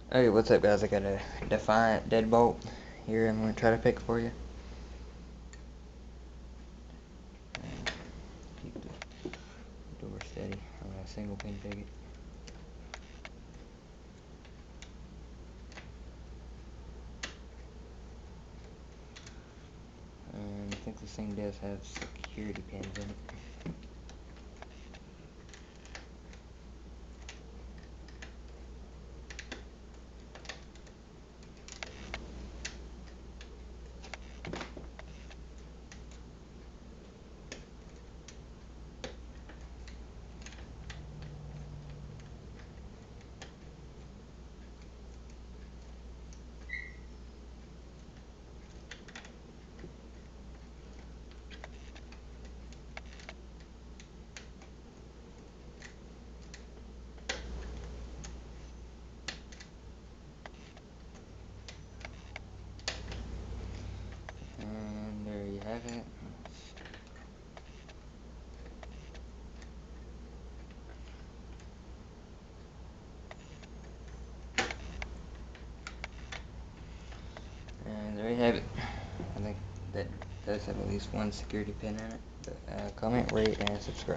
Hey, what's up, guys? I got a Defiant Deadbolt here. I'm going to try to pick for you. Keep the door steady. I'm going to single pin pick it. And I think this thing does have security pins in it. And there you have it. And there you have it. I think that does have at least one security pin in it. But, comment, rate, and subscribe.